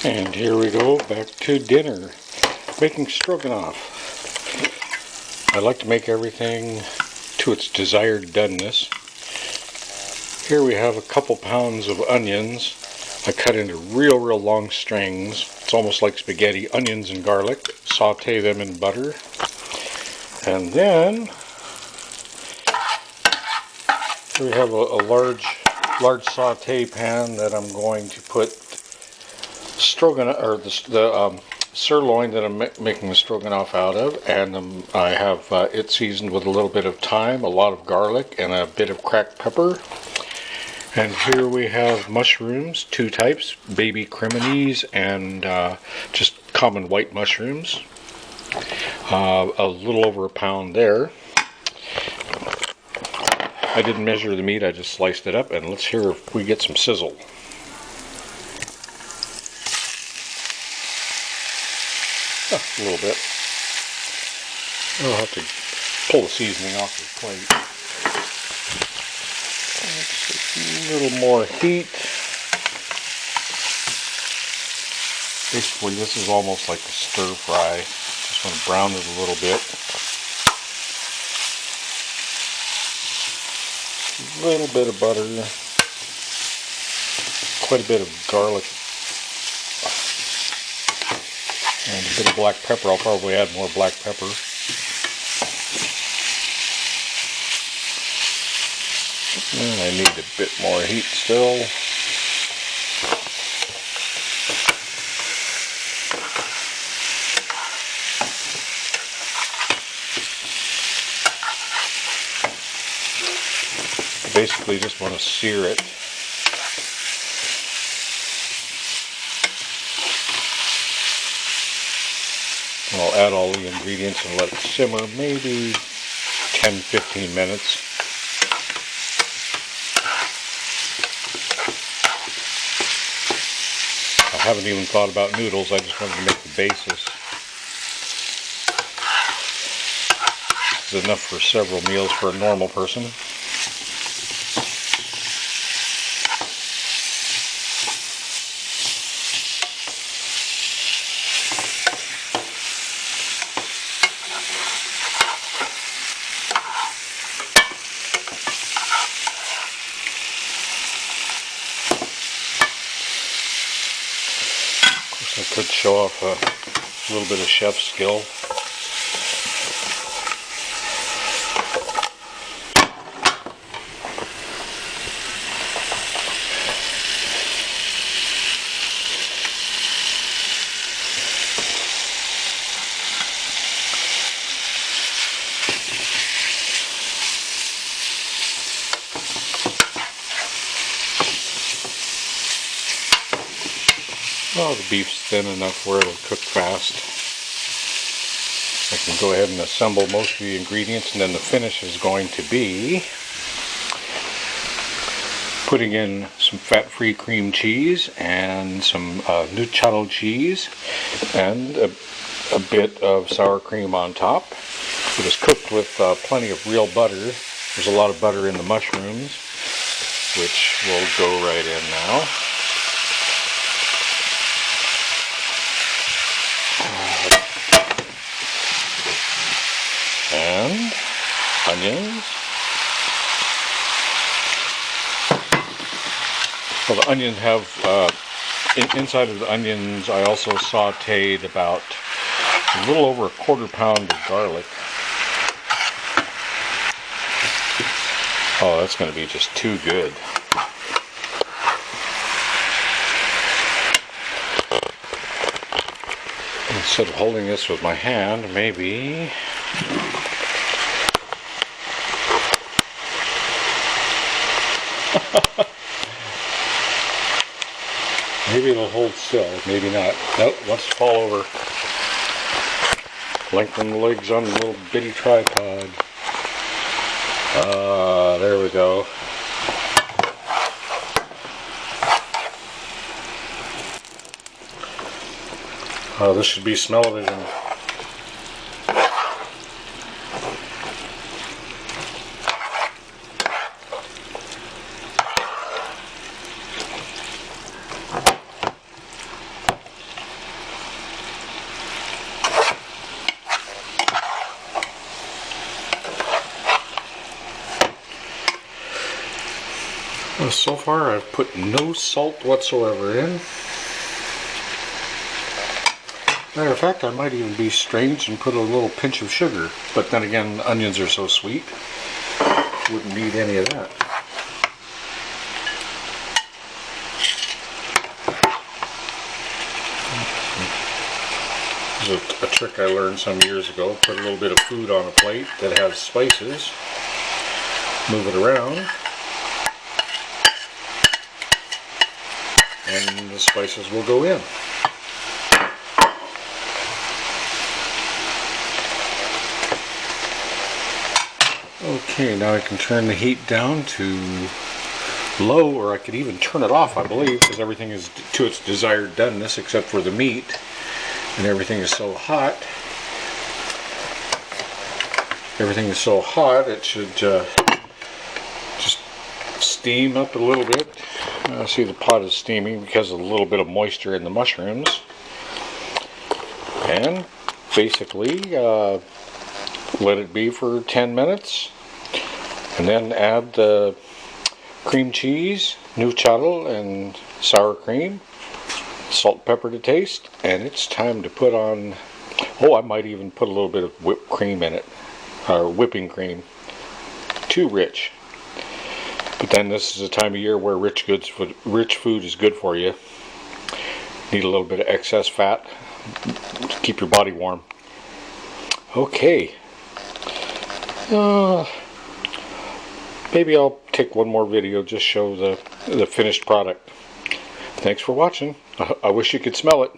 And here we go, back to dinner. Making stroganoff. I like to make everything to its desired doneness. Here we have a couple pounds of onions. I cut into real long strings. It's almost like spaghetti. Onions and garlic. Saute them in butter. And then we have a large saute pan that I'm going to put stroganoff, or the sirloin that I'm making the stroganoff out of, and I have it seasoned with a little bit of thyme, a lot of garlic, and a bit of cracked pepper. And here we have mushrooms, two types, baby creminese and just common white mushrooms. A little over a pound there. I didn't measure the meat, I just sliced it up, and let's hear if we get some sizzle. A little bit. I'll have to pull the seasoning off the plate. A little more heat. Basically, this is almost like a stir fry. Just want to brown it a little bit. A little bit of butter. Quite a bit of garlic. And a bit of black pepper. I'll probably add more black pepper. And I need a bit more heat still. I basically just want to sear it. And I'll add all the ingredients and let it simmer maybe 10-15 minutes. I haven't even thought about noodles, I just wanted to make the basis. This is enough for several meals for a normal person. I could show off a little bit of chef skill. Well, the beef's thin enough where it'll cook fast. I can go ahead and assemble most of the ingredients, and then the finish is going to be putting in some fat-free cream cheese and some nucciolo cheese and a bit of sour cream on top. It is cooked with plenty of real butter. There's a lot of butter in the mushrooms, which will go right in now. And onions. Well, the onions have, inside of the onions I also sauteed about a little over a quarter pound of garlic. Oh, that's going to be just too good. Instead of holding this with my hand, maybe maybe it'll hold still, maybe not. Nope, wants to fall over. Lengthen the legs on the little bitty tripod. There we go. Oh, this should be smell-o-vision. So far I've put no salt whatsoever in. Matter of fact, I might even be strange and put a little pinch of sugar. But then again, onions are so sweet, wouldn't need any of that. This is a trick I learned some years ago. Put a little bit of food on a plate that has spices. Move it around. And the spices will go in. Okay, now I can turn the heat down to low, or I could even turn it off, I believe, because everything is to its desired doneness except for the meat, and everything is so hot. Everything is so hot it should just steam up a little bit. See, the pot is steaming because of a little bit of moisture in the mushrooms. And basically let it be for 10 minutes, and then add the cream cheese, new chattel, and sour cream, salt and pepper to taste, and it's time to put on, oh, I might even put a little bit of whipped cream in it, or whipping cream. Too rich. But then this is a time of year where rich food is good for you. Need a little bit of excess fat to keep your body warm. Okay. Maybe I'll take one more video, just show the finished product. Thanks for watching. I wish you could smell it.